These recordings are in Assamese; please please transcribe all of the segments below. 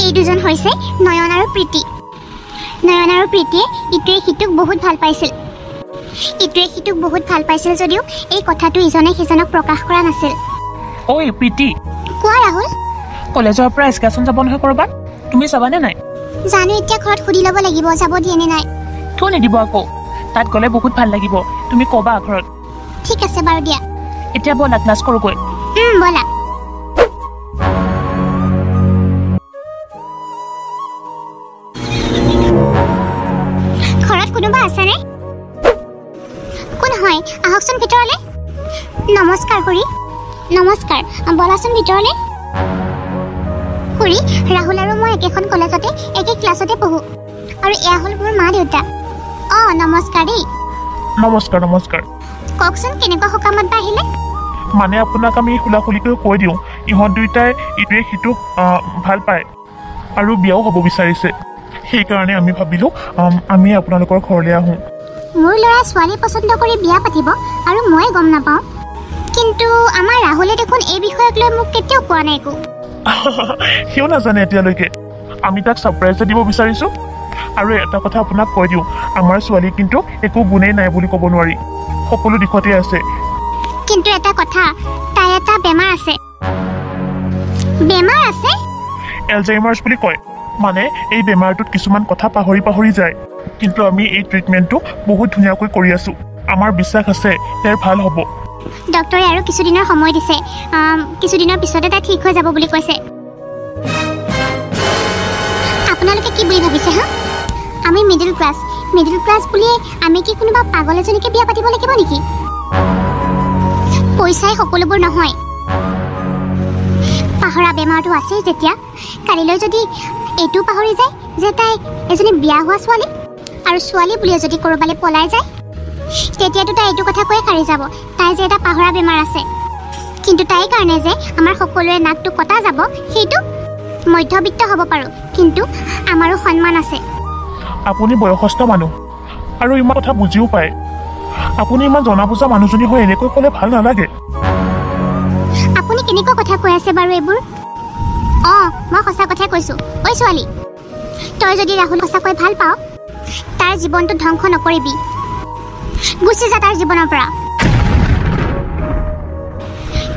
এই দুজন হৈছে নয়ন আৰু প্ৰীতি। নয়ন আৰু প্ৰীতিয়ে ইটোৱে সিটোক বহুত ভাল পাইছিল। ইটোৱে সিটোক বহুত ভাল পাইছিল যদিও এই কথাটো ইজনে সিজনক প্ৰকাশ কৰা নাছিল। ঐ প্ৰীতি, কোৱা ৰাহুল। কলেজৰ পৰা এক্সকাৰচন যাব নহয় কৰবাত, তুমি যাবানে নাই? জানো, এতিয়া ঘৰত সুধি ল'ব লাগিব যাব দিয়ে নে নাই। কিয় নিদিব আকৌ? তাত গ'লে বহুত ভাল লাগিব, তুমি ক'বা ঘৰত। ঠিক আছে বাৰু দিয়া। এতিয়া ব'লা ক্লাছ কৰোঁগৈ। ব'লা। ঘৰত কোনোবা আছেনে? কোন হয়? আহকচোন ভিতৰলৈ। নমস্কাৰ খুৰী। নমস্কাৰ, বলাচোন ভিতৰলৈ। খুৰী, ৰাহুল আৰু মই একেখন কলেজতে একে ক্লাছতে পঢ়োঁ, আৰু এয়া হ'ল মোৰ মা দেউতা। নমস্কাৰ দেই। নমস্কাৰ নমস্কাৰ। কওকচোন কেনেকুৱা সকামত বা আহিলে? মানে আপোনাক আমি খোলাখুলিকৈ কৈ দিওঁ, ইহঁত দুয়োটাই ইটোৱে সিটোক ভাল পায় আৰু বিয়াও হ'ব বিচাৰিছে। সেইকাৰণে আমি ভাবিলোঁ আমি আপোনালোকৰ ঘৰলৈ আহোঁ। মোৰ ল'ৰা ছোৱালী পচন্দ কৰি বিয়া পাতিব আৰু মই গম নাপাওঁ, কিন্তু আমাৰ ৰাহুলে দেখোন এই বিষয়ক লৈ মোক কেতিয়াও কোৱা নাই একো। সিও নাজানে এতিয়ালৈকে। আমি তাক ছাৰপ্ৰাইজে দিব বিচাৰিছোঁ। আৰু এটা কথা আপোনাক কৈ দিওঁ, আমাৰ ছোৱালী কিন্তু একো গুণেই নাই বুলি ক'ব নোৱাৰি, সকলো দিশতে আছে। কিন্তু এটা কথা, তাই এটা বেমাৰ আছে। বেমাৰ আছে? এলজাইমাৰ্ছ বুলি কয়। মানে এই বেমাৰটোত কিছুমান কথা পাহৰি যায়। কিন্তু আমি এই ট্ৰিটমেণ্টটো বহুত ধুনীয়াকৈ কৰি আছোঁ। আমাৰ বিশ্বাস আছে তাইৰ ভাল হ'ব। ডক্টৰে আৰু কিছুদিনৰ সময় দিছে, কিছুদিনৰ পিছতে তাই ঠিক হৈ যাব বুলি কৈছে। আপোনালোকে কি বুলি ভাবিছে হা? আমি মিডিল ক্লাছ বুলিয়ে আমি কি কোনোবা পাগল এজনীকে বিয়া পাতিব লাগিব নেকি? পইচাই সকলোবোৰ নহয়। পাহৰা বেমাৰটো আছেই যেতিয়া, কালিলৈ যদি এইটো পাহৰি যায় যে তাই এজনী বিয়া হোৱা ছোৱালী, আৰু ছোৱালী বুলিয়ে যদি ক'ৰবালৈ পলাই যায়, তেতিয়াতো তাই এইটো কথা কৈয়ে সাৰি যাব তাই যে এটা পাহৰা বেমাৰ আছে। কিন্তু তাইৰ কাৰণে যে আমাৰ সকলোৰে নাকটো কটা যাব, সেইটো মধ্যবিত্ত হ'ব পাৰোঁ, কিন্তু আমাৰো সন্মান আছে। আপুনি বয়সস্থ মানুহ আৰু ইমান কথা বুজিও পায়। আপুনি ইমান জনা বুজা মানুহজনী হৈ এনেকৈ ক'লে ভাল নালাগে। আপুনি কেনেকুৱা কথা কৈ আছে বাৰু এইবোৰ? মই সঁচা কথাই কৈছোঁ। ঐ ছোৱালী, তই যদি ৰাহুল সঁচাকৈ ভাল পাওঁ, তাৰ জীৱনটো ধ্বংস নকৰিবি। গুচি যা তাৰ জীৱনৰ পৰা।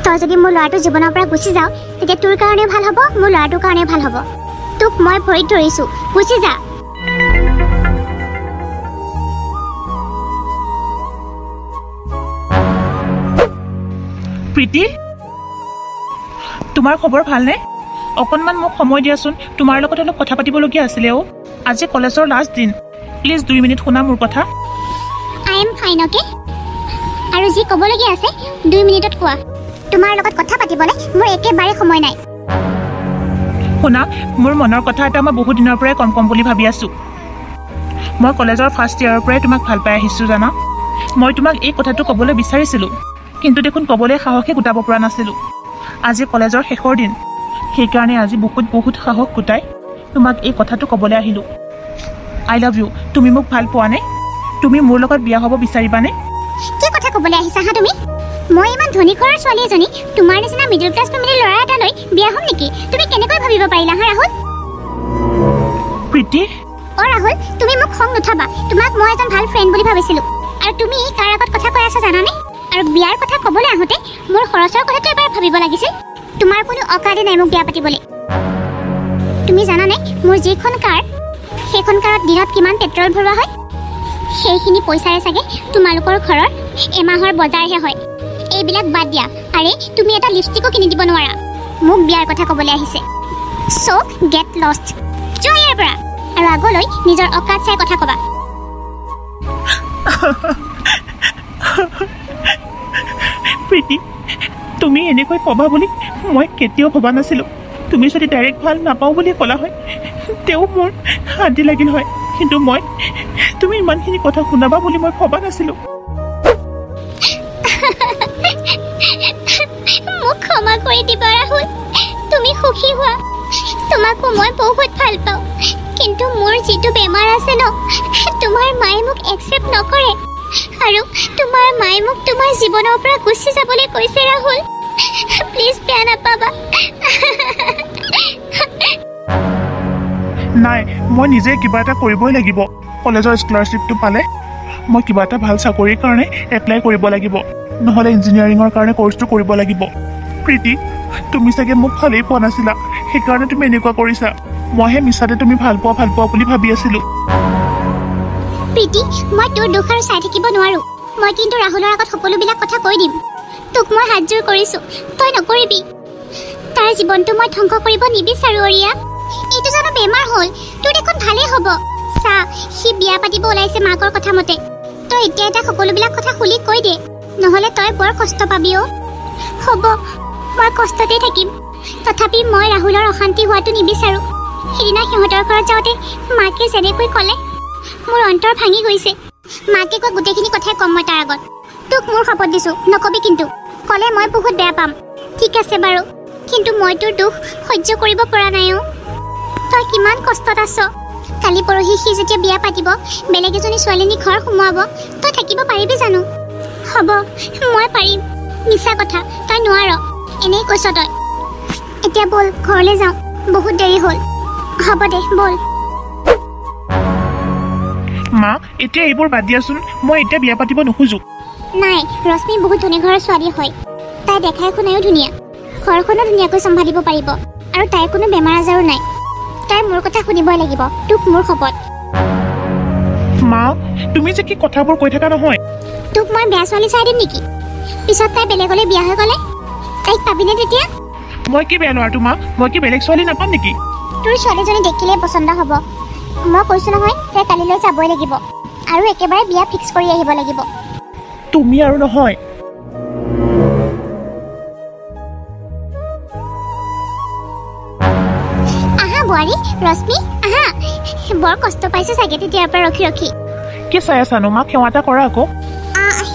তই যদি মোৰ ল'ৰাটোৰ জীৱনৰ পৰা গুচি যাওঁ, তেতিয়া তোৰ কাৰণেও ভাল হ'ব, মোৰ ল'ৰাটোৰ কাৰণেও ভাল হ'ব। তোক মই ভৰিত ধৰিছোঁ, গুচি যা। প্ৰীতি, তোমাৰ খবৰ ভালনে? অকণমান মোক সময় দিয়াচোন, তোমাৰ লগত অলপ কথা পাতিবলগীয়া আছিলে। আজি কলেজৰ লাষ্ট দিন, প্লিজ 2 মিনিট শুনা মোৰ কথা। I am fine, okay? আৰু যি ক'বলগীয়া আছে 2 মিনিটত কোৱা। তোমাৰ লগত কথা পাতিবলৈ মোৰ একেবাৰে সময় নাই। শুনা, মোৰ মনৰ কথা এটা মই বহুত দিনৰ পৰাই কম বুলি ভাবি আছোঁ। মই কলেজৰ ফাৰ্ষ্ট ইয়াৰৰ পৰাই তোমাক ভাল পাই আহিছোঁ জানা। মই তোমাক এই কথাটো ক'বলৈ বিচাৰিছিলোঁ, কিন্তু দেখোন ক'বলৈ সাহসে গোটাব পৰা নাছিলোঁ। আজি কলেজৰ শেষৰ দিন, সেইকাৰণে আজি বহুত সাহস গোটাই তোমাক এই কথাটো ক'বলৈ আহিলোঁ। I love you. তুমি মোক ভাল পোৱানে? তুমি মোৰ লগত বিয়া হ'ব বিচাৰিবানে? কি কথা ক'বলৈ আহিছা হা তুমি? মই ইমান ধনী ঘৰৰ ছোৱালী এজনী তোমাৰ নিচিনা মিডিল ক্লাছ ফেমিলিৰ ল'ৰা এটালৈ বিয়া হ'ম নেকি? তুমি কেনেকৈ ভাবিব পাৰিলা হা ৰাহুল? প্ৰীতি, ৰাহুল, তুমি মোক খং নুঠাবা। তোমাক মই এজন ভাল ফ্ৰেণ্ড বুলি ভাবিছিলোঁ, আৰু তুমি কাৰ আগত কথা কৈ আছা জানানে? আৰু বিয়াৰ কথা ক'বলৈ আহোঁতে মোৰ খৰচৰ কথাটো এবাৰ ভাবিব লাগিছিল। তোমাৰ কোনো অকাদে নাই মোক বিয়া পাতিবলৈ। তুমি জানানে মোৰ যিখন কাৰ, সেইখন কাৰত দিনত কিমান পেট্ৰল ভৰোৱা হয়? সেইখিনি পইচাৰে চাগে তোমালোকৰ ঘৰৰ এমাহৰ বজাৰহে হয়। এইবিলাক বাদ দিয়া। আৰে তুমি এটা লিপষ্টিকো কিনি দিব নোৱাৰা। মোক বিয়াৰ কথা ক'বলৈ আহিছে। চ' গেট লষ্ট। যোৱা ইয়াৰ পৰা, আৰু আগলৈ নিজৰ অকাত চাই কথা ক'বা। প্ৰীতি, তুমি এনেকৈ ক'বা বুলি মই কেতিয়াও ভবা নাছিলোঁ। তুমি যদি ডাইৰেক্ট ভাল নাপাওঁ বুলি ক'লা হয়, তেওঁ মোৰ শান্তি লাগিল হয়, কিন্তু তুমি ইমানখিনি কথা শুনাবা বুলি মই ভবা নাছিলোঁ। মোক ক্ষমা কৰি দিবা ৰাহুল, তুমি সুখী হোৱা। তোমাকো মই বহুত ভাল পাওঁ, কিন্তু মোৰ যিটো বেমাৰ আছে ন, তোমাৰ মায়ে মোক একচেপ্ট নকৰে, আৰু তোমাৰ মায়ে মোক তোমাৰ জীৱনৰ পৰা গুচি যাবলৈ কৈছে ৰাহুল। প্লিজ বেয়া নাপাবা। নাই মই নিজে কিবা এটা কৰিবই লাগিব কলেজৰ স্কলাৰশ্বিপটো পালে মই কিবা এটা ভাল চাকৰিৰ কাৰণে এপ্লাই কৰিব লাগিব নহ'লে ইঞ্জিনিয়াৰিঙৰ কাৰণে কৰ্চটো কৰিব লাগিব প্ৰীতি তুমি চাগে মোক ভালেই পোৱা নাছিলা সেইকাৰণে তুমি এনেকুৱা কৰিছা মইহে মিছাতে তুমি ভাল পোৱা বুলি ভাবি আছিলোঁ প্ৰীতি মই তোৰ দুখ আৰু চাই থাকিব নোৱাৰো মই কিন্তু ৰাহুলৰ আগত সকলোবিলাক কথা কৈ দিম তোক মই হাতযোৰ কৰিছোঁ তই নকৰিবি তাৰ জীৱনটো মই ধ্বংস কৰিব নিবিচাৰো অৰিয়া এইটো জানো বেমাৰ হ'ল তোৰ দেখোন ভালেই হ'ব চা সি বিয়া পাতিব ওলাইছে মাকৰ কথা মতে তই এতিয়া এটা সকলোবিলাক কথা খুলি কৈ দে নহ'লে তই বৰ কষ্ট পাবি অ' হ'ব মই কষ্টতেই থাকিম তথাপি মই ৰাহুলৰ অশান্তি হোৱাটো নিবিচাৰোঁ সিদিনা সিহঁতৰ ঘৰত যাওঁতে মাকে যেনেকৈ ক'লে মোৰ অন্তৰ ভাঙি গৈছে মাকে কোৱা গোটেইখিনি কথাই ক'ম মই তাৰ আগত তোক মোৰ শপত দিছোঁ নকবি কিন্তু ক'লে মই বহুত বেয়া পাম ঠিক আছে বাৰু কিন্তু মই তোৰ দুখ সহ্য কৰিব পৰা নাই অ' তই কিমান কষ্টত আছ কালি পৰহি সি যেতিয়া বিয়া পাতিব বেলেগ এজনী ছোৱালীনী ঘৰ সোমোৱাব তই থাকিব পাৰিবি জানো হ'ব মই পাৰিম মিছা কথা তই নোৱাৰ এনেই কৈছ তই এতিয়া ব'ল ঘৰলৈ যাওঁ বহুত দেৰি হ'ল হ'ব দে ব'ল মা এতিয়া এইবোৰ বাদ দিয়াচোন মই এতিয়া বিয়া পাতিব নোখোজো নাই ৰশ্মি বহুত ধনী ঘৰৰ ছোৱালী হয় তাই দেখাই শুনায়ো ধুনীয়া ঘৰখনো ধুনীয়াকৈ চম্ভালিব পাৰিব আৰু তাইৰ কোনো বেমাৰ আজাৰো নাই তাই মোৰ কথা শুনিবই লাগিব তোক মোৰ শপত মা তুমি যে কি কথাবোৰ কৈ থকা নহয় তোক মই বেয়া ছোৱালী চাই দিম নেকি পিছত তাই বেলেগলৈ বিয়া হৈ গ'লে তাইক পাবিনে তেতিয়া মই কি বেয়া ল'ৰাটো মা মই কি বেলেগ ছোৱালী নাপাম নেকি তোৰ ছোৱালীজনী দেখিলেই পচন্দ হ'ব মই কৈছোঁ নহয় তাই কালিলৈ যাবই লাগিব আৰু একেবাৰে বিয়া ফিক্স কৰি আহিব লাগিব তুমি আৰু নহয় আহা বোৱাৰী ৰশ্মি আহা বৰ কষ্ট পাইছে চাগে তেতিয়াৰ পৰা ৰখি ৰখি কি চাই আছানো মা সেৱা এটা কৰা আকৌ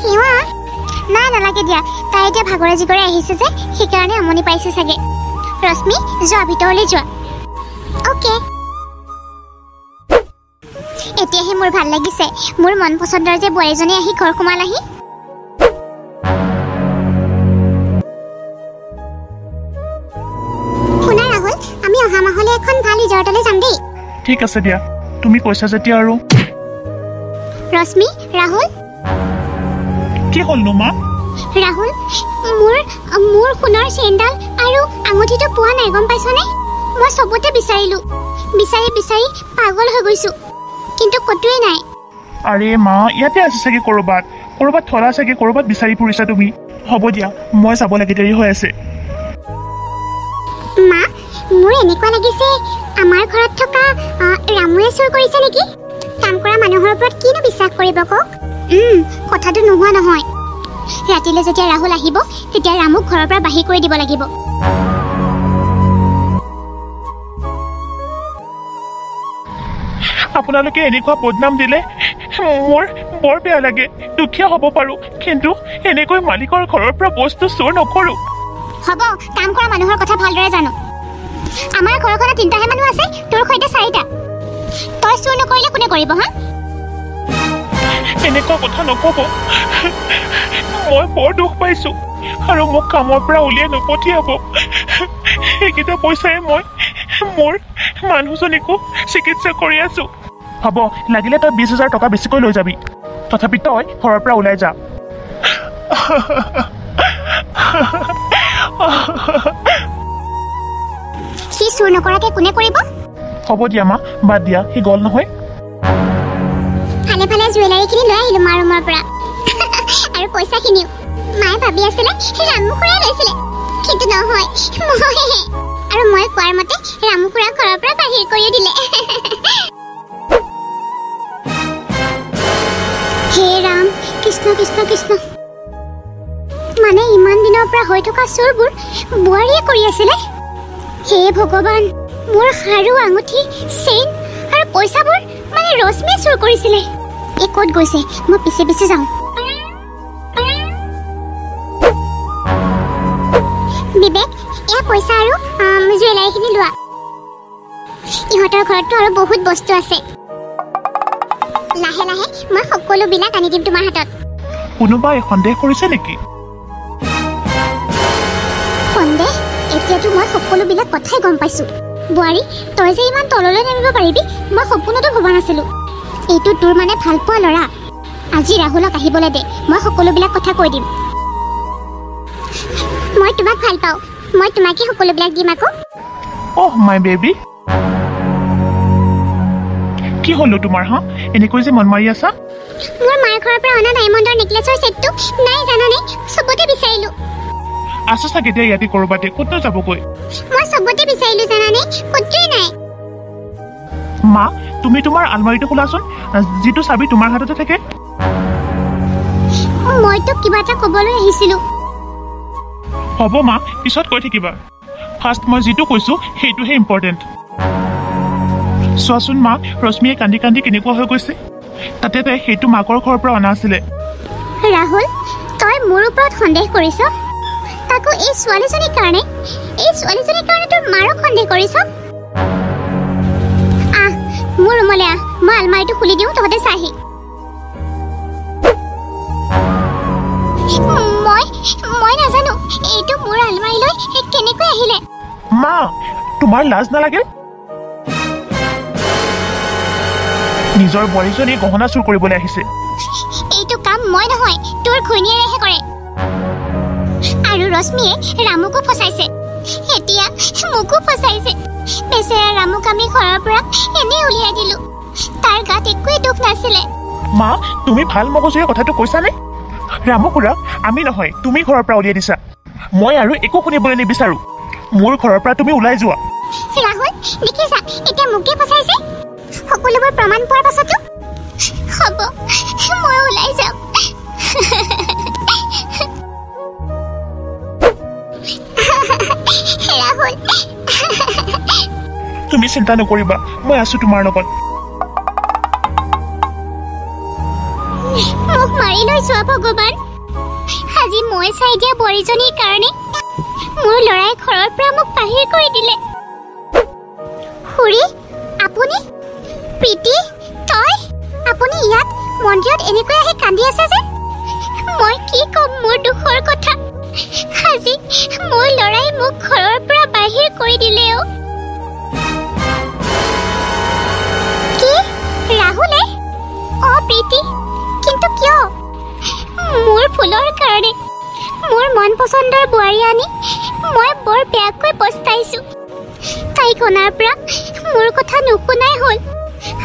সেৱা নাই নালাগে দিয়া তাই এতিয়া ভাগৰে জিগৰে আহিছে যে সেইকাৰণে আমনি পাইছে চাগে ৰশ্মি যোৱা ভিতৰলৈ যোৱা অ'কে এতিয়াহে মোৰ ভাল লাগিছে মোৰ মন পচন্দৰ যে বোৱাৰীজনী আহি ঘৰ সোমালাহি শুনা ৰাহুল আমি অহা মাহলৈ এখন ভাল ৰিজৰ্টলৈ যাম দেই ঠিক আছে দিয়া তুমি কৈছা যেতিয়া আৰু ৰশ্মি ৰাহুল কি হ'লনো মা ৰাহুল মোৰ সোণৰ চেইনডাল আৰু আঙুঠিটো পোৱা নাই গম পাইছনে মই চবতে বিচাৰিলোঁ বিচাৰি বিচাৰি পাগল হৈ গৈছোঁ কিন্তু ক'তোৱে নাই আৰে মা ইয়াতে আছে চাগে ক'ৰবাত থলা চাগে ক'ৰবাত বিচাৰি ফুৰিছা তুমি হ'ব দিয়া মই যাব লাগে দেৰি হৈ আছে মা মোৰ এনেকুৱা লাগিছে আমাৰ ঘৰত থকা ৰামুৱে চুৰ কৰিছে নেকি কাম কৰা মানুহৰ ওপৰত কিনো বিশ্বাস কৰিব কওক কথাটো নোহোৱা নহয় ৰাতিলৈ যেতিয়া ৰাহুল আহিব তেতিয়া ৰামুক ঘৰৰ পৰা বাহিৰ কৰি দিব লাগিব আপোনালোকে এনেকুৱা বদনাম দিলে মোৰ বৰ বেয়া লাগে দুখীয়া হ'ব পাৰোঁ কিন্তু এনেকৈ মালিকৰ ঘৰৰ পৰা বস্তু চুৰ নকৰোঁ হ'ব কাম কৰা মানুহৰ কথা ভালদৰে জানো আমাৰ ঘৰখনত 3টাহে মানুহ আছে তোৰ সৈতে 4টা তই চুৰ নকৰিলে কোনে কৰিব হা এনেকুৱা কথা নক'ব মই বৰ দুখ পাইছোঁ আৰু মোক কামৰ পৰা উলিয়াই নপঠিয়াব সেইকেইটা পইচাৰে মই মোৰ মানুহজনীকো চিকিৎসা কৰি আছোঁ হ'ব লাগিলে তই 20,000 টকা বেছিকৈ লৈ যাবি তথাপি তই ঘৰৰ পৰা ওলাই যা সি চুৰ নকৰাকে কোনে কৰিব হ'ব দিয়া মা বাদ দিয়া সি গ'ল নহয় ভালে ভালে জুৱেলাৰীখিনি লৈ আহিলোঁ মাৰ ৰুমৰ পৰা আৰু পইচাখিনিও মায়ে ভাবি আছিলে ৰামু খুৰাই লৈছিলে কিন্তু নহয় মইহে আৰু মই কোৱাৰ মতে ৰামু খুৰা ঘৰৰ পৰা বাহিৰ কৰিও দিলে হে ৰাম কৃষ্ণ কৃষ্ণ কৃষ্ণ মানে ইমান দিনৰ পৰা হৈ থকা চোৰবোৰ বোৱাৰীয়ে কৰি আছিলে হে ভগৱান মোৰ হাৰু আঙুঠি চেইন আৰু পইচাবোৰ মানে ৰশ্মিয়ে চুৰ কৰিছিলে এই ক'ত গৈছে মই পিছে পিছে যাওঁ বিবেক এয়া পইচা আৰু জুৱেলাৰীখিনি লোৱা ইহঁতৰ ঘৰততো আৰু বহুত বস্তু আছে লাহে লাহে মই সকলোবিলাক আনি দিম তোমাৰ হাতত কোনোবাই সন্দেহ কৰিছে নেকি সন্দেহ এতিয়াতো মই সকলোবিলাক কথাই গম পাইছোঁ বোৱাৰী, তই যে ইমান তললৈ নামিব পাৰিবি মই সপোনতো ভবা নাছিলোঁ। এইটো তোৰ মানে ভাল পোৱা ল'ৰা। আজি ৰাহুলক আহিবলৈ দে, মই সকলোবিলাক কথা কৈ দিম। মই তোমাক ভাল পাওঁ, মই তোমাকে সকলোবিলাক দিম আকৌ। অহ মাই বেবী, কি হ'লো তোমাৰ হা? এনেকৈ যে মন মাৰি আছা? মোৰ মাৰ ঘৰৰ পৰা অনা ডায়মণ্ডৰ নেকলেছৰ ছেটটো নাই জানানে? চবতে বিচাৰিলোঁ। আছে চাগে দিয়া ইয়াতে ক'ৰবাতে, ক'তনো যাবগৈ? মই চবতে বিচাৰিলোঁ জানানে, ক'তোৱেই নাই। মা, তুমি তোমাৰ আলমাৰীটো খোলাচোন, যিটো চাবি তোমাৰ হাততে থাকে। মই তোক কিবা এটা ক'বলৈ আহিছিলোঁ। হ'ব মা, পিছত কৈ থাকিবা। ফাৰ্ষ্ট মই যিটো কৈছোঁ সেইটোহে ইম্পৰ্টেণ্ট। চোৱাচোন মা, ৰশ্মিয়ে কান্দি কান্দি কেনেকুৱা হৈ গৈছে। তাতে তাই সেইটো মাকৰ ঘৰৰ পৰা অনা আছিলে। ৰাহুল, তই মোৰ ওপৰত সন্দেহ কৰিছ? তাকো এই ছোৱালীজনীৰ কাৰণে? এই ছোৱালীজনীৰ কাৰণে তোৰ মাৰক সন্দেহ কৰিছ? আহ, মোৰ ৰুমলৈ আহ, মই আলমাৰীটো খুলি দিওঁ, তহঁতে চাহি। মই নাজানো এইটো মোৰ আলমাৰীলৈ কেনেকৈ আহিলে। মা, তোমাৰ লাজ নালাগে? নিজৰ বোৱাৰীজনীয়ে গহনা চুৰ কৰিবলৈ আহিছে। এইটো কাম মই নহয়, তোৰ ঘৈণীয়েৰেহে কৰে। আৰু ৰশ্মিয়ে ৰামুকো ফচাইছে, এতিয়া মোকো ফচাইছে। বেচেৰা ৰামুক আমি ঘৰৰ পৰা এনেই উলিয়াই দিলো, তাৰ গাত একোৱেই দুখ নাছিলে। মা, তুমি ভাল মগজুৰে কথাটো কৈছানে? ৰামু খুৰা, আমি নহয়, তুমি ঘৰৰ পৰা উলিয়াই দিছা। মই আৰু একো শুনিবলৈ নিবিচাৰো। মোৰ ঘৰৰ পৰা তুমি ওলাই যোৱা। ৰাহুল, দেখিছা এতিয়া মোকে ফচাইছে। সকলোবোৰ প্ৰমাণ পোৱাৰ পাছতো হ'ব, মই ওলাই যাম। ৰাহুল, তুমি চিন্তা নকৰিবা, মই আছো তোমাৰ লগত। মোক মাৰি লৈ যোৱা ভগৱান। আজি মই চাই দিয়া বোৱাৰীজনীৰ কাৰণে মোৰ ল'ৰাই ঘৰৰ পৰা মোক বাহিৰ কৰি দিলে। খুৰী, আপুনি? প্ৰীতি, তই? আপুনি ইয়াত মন্দিৰত এনেকৈ আহি কান্দি আছে যে? মই কি ক'ম মোৰ দুখৰ কথা। আজি মোৰ ল'ৰাই মোক ঘৰৰ পৰা বাহিৰ কৰি দিলেও। কি? ৰাহুলে? অ' প্ৰীতি, কিন্তু কিয়? মোৰ ভুলৰ কাৰণে মোৰ মন পচন্দৰ বোৱাৰী আনি মই বৰ বেয়াকৈ পস্তাইছো। তাইক অনাৰ পৰা মোৰ কথা নুশুনাই হ'ল।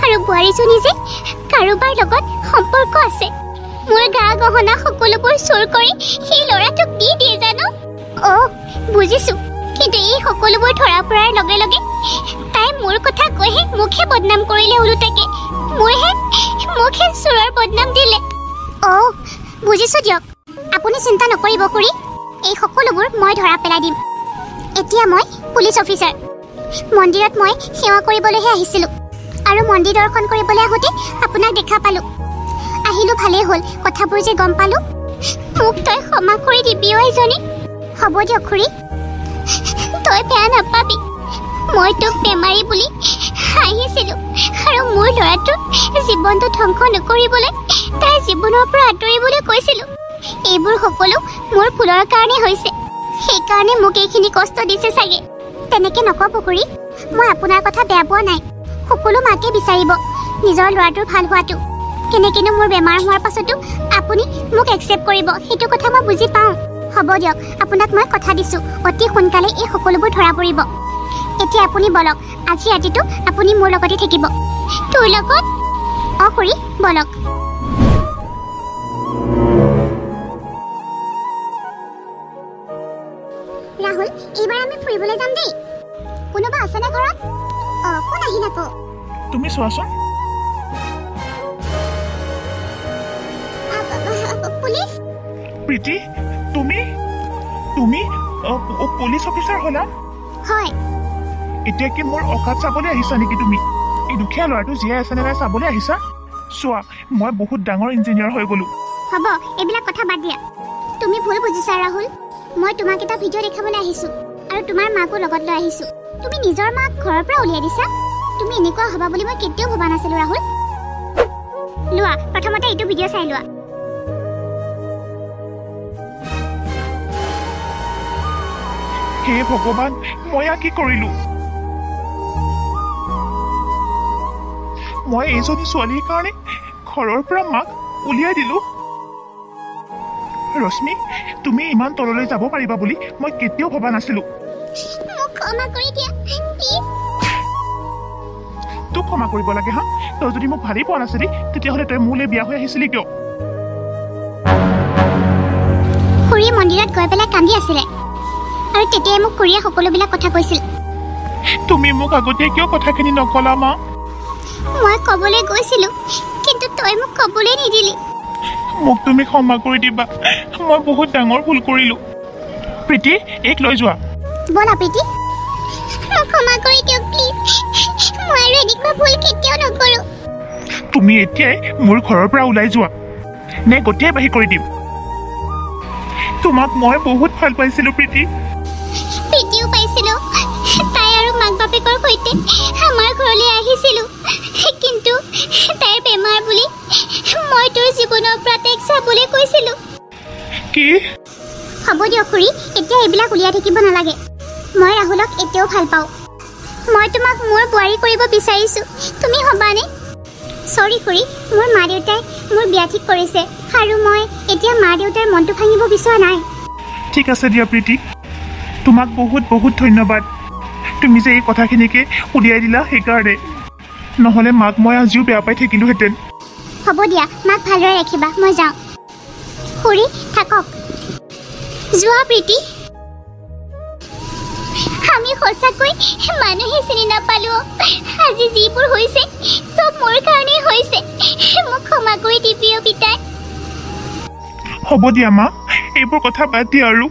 আৰু বোৱাৰীজনী যে কাৰোবাৰ লগত সম্পৰ্ক আছে। মোৰ গা গহনা সকলোবোৰ চুৰ কৰি সেই ল'ৰাটোক দি দিয়ে জানো। অ' বুজিছো, কিন্তু এই সকলোবোৰ ধৰা পৰাৰ লগে লগে তাই মোৰ কথা কৈহে মোকহে বদনাম কৰিলে। ওলোটাকে মোকহে চোৰৰ বদনাম দিলে। অ' বুজিছো দিয়ক, আপুনি চিন্তা নকৰিব খুৰী, এই সকলোবোৰ মই ধৰা পেলাই দিম। এতিয়া মই পুলিচ অফিচাৰ। মন্দিৰত মই সেৱা কৰিবলৈহে আহিছিলোঁ, আৰু মন্দিৰ দৰ্শন কৰিবলৈ আহোঁতে আপোনাক দেখা পালোঁ। আহিলোঁ ভালেই হ'ল, কথাবোৰ যে গম পালোঁ। মোক তই ক্ষমা কৰি দিবি অ' এজনী। হ'ব দিয়ক খুৰী, তই বেয়া নাপাবি। মই তোক বেমাৰী বুলি হাঁহিছিলোঁ, আৰু মোৰ ল'ৰাটোৰ জীৱনটো ধ্বংস নকৰিবলৈ, তাৰ জীৱনৰ পৰা আঁতৰিবলৈ কৈছিলোঁ। এইবোৰ সকলো মোৰ ভুলৰ কাৰণে হৈছে, সেইকাৰণে মোক এইখিনি কষ্ট দিছে চাগে। তেনেকে নক'ব খুৰী, মই আপোনাৰ কথা বেয়া পোৱা নাই। সকলো মাকে বিচাৰিব নিজৰ ল'ৰাটোৰ ভাল হোৱাটো। কেনেকেনো মোৰ বেমাৰ হোৱাৰ পাছতো আপুনি মোক একচেপ্ট কৰিব, সেইটো কথা মই বুজি পাওঁ। হ'ব দিয়ক, আপোনাক মই কথা দিছোঁ, অতি সোনকালে এই সকলোবোৰ ধৰা পৰিব। এতিয়া আপুনি বলক, আজি ৰাতিটো আপুনি মোৰ লগতে থাকিব। তোৰ লগত? অঁ খুৰী, বলক। ৰাহুল, এইবাৰ আমি ফুৰিবলৈ যাম দেই। কোনোবা আছেনে ঘৰত? অঁ, কোন আহিল আকৌ? তুমি চোৱাচোন। পুলিচ? প্ৰীতি, তুমি পুলিচ অফিচাৰ হ'লা? হয়। এতিয়া কি মোৰ অকাত চাবলৈ আহিছা নেকি তুমি? এই দুখীয়া ল'ৰাটো জীয়াই আছে নে নাই চাবলৈ আহিছা? চোৱা, মই বহুত ডাঙৰ ইঞ্জিনিয়াৰ হৈ গ'লো। হ'ব, এইবিলাক কথা বাদ দিয়া। তুমি ভুল বুজিছা ৰাহুল। মই তোমাক এটা ভিডিঅ' দেখাবলৈ আহিছোঁ, আৰু তোমাৰ মাকো লগত লৈ আহিছোঁ। তুমি নিজৰ মাক ঘৰৰ পৰা উলিয়াই দিছা? তুমি এনেকুৱা হ'বা বুলি মই কেতিয়াও ভবা নাছিলোঁ ৰাহুল। লোৱা, প্ৰথমতে এইটো ভিডিঅ' চাই লোৱা। হে ভগৱান, মই কি কৰিলো? মই এইজনী ছোৱালীৰ কাৰণে ঘৰৰ পৰা মাক উলিয়াই দিলোঁ। ৰশ্মি, তুমি ইমান তললৈ যাব পাৰিবা বুলি মই কেতিয়াও ভবা নাছিলোঁ। মোক ক্ষমা কৰি দিয়া প্লিজ। তোক ক্ষমা কৰিব লাগে হা? তই যদি মোক ভালেই পোৱা নাছিলি তেতিয়াহ'লে তই মোলৈ বিয়া হৈ আহিছিলি কিয়? খুৰী মন্দিৰত গৈ পেলাই কান্দি আছিলে আৰু তেতিয়াই মোক খুৰীয়ে সকলোবিলাক কথা কৈছিল। তুমি মোক আগতে কিয় কথাখিনি নকলা মা? মই ক'বলৈ গৈছিলোঁ কিন্তু তই মোক ক'বলৈ নিদিলি। মোক তুমি ক্ষমা কৰি দিবা, মই বহুত ডাঙৰ ভুল কৰিলোঁ। প্ৰীতি, এইক লৈ যোৱা। ব'লা প্ৰীতি, মোক ক্ষমা কৰি দিয়ক প্লিজ। মই আৰু এনেকুৱা ভুল কেতিয়াও নকৰোঁ। তুমি এতিয়াই মোৰ ঘৰৰ পৰা ওলাই যোৱা, নে গোটেই বাহিৰ কৰি দিম? তোমাক মই বহুত ভাল পাইছিলোঁ প্ৰীতি। প্ৰীতিও পাইছিলোঁ। তাই আৰু মাক বাপেকৰ সৈতে আমাৰ ঘৰলৈ আহিছিলোঁ, কিন্তু তাইৰ বেমাৰ বুলি মই তোৰ জীৱনৰ পৰা তাইক চাবলৈ কৈছিলোঁ। কি? হ'ব দিয়ক খুৰী, এতিয়া এইবিলাক উলিয়াই থাকিব নালাগে। মই ৰাহুলক এতিয়াও ভাল পাওঁ। মই তোমাক মোৰ বোৱাৰী কৰিব বিচাৰিছোঁ, তুমি হ'বানে? চৰি খুৰী, মোৰ মা দেউতাই মোৰ বিয়া ঠিক কৰিছে আৰু মই এতিয়া মা দেউতাৰ মনটো ভাঙিব বিচৰা নাই। ঠিক আছে দিয়া প্ৰীতি, তোমাক বহুত বহুত ধন্যবাদ। তুমি যে এই কথাখিনিকে উলিয়াই দিলা সেইকাৰণে, নহ'লে মাক মই আজিও বেয়া পাই থাকিলোহেঁতেন। হ'ব দিয়া, মাক ভালদৰে ৰাখিবা, মই যাওঁ। খুৰী থাকক। যোৱা প্ৰীতি। আমি সঁচাকৈ মানুহে চিনি নাপালোঁ। আজি যিবোৰ হৈছে চব মোৰ কাৰণেই হৈছে। মোক ক্ষমা কৰি দিবি পিতাই। হ'ব দিয়া মা, এইবোৰ কথা বাদ দিয়া আৰু।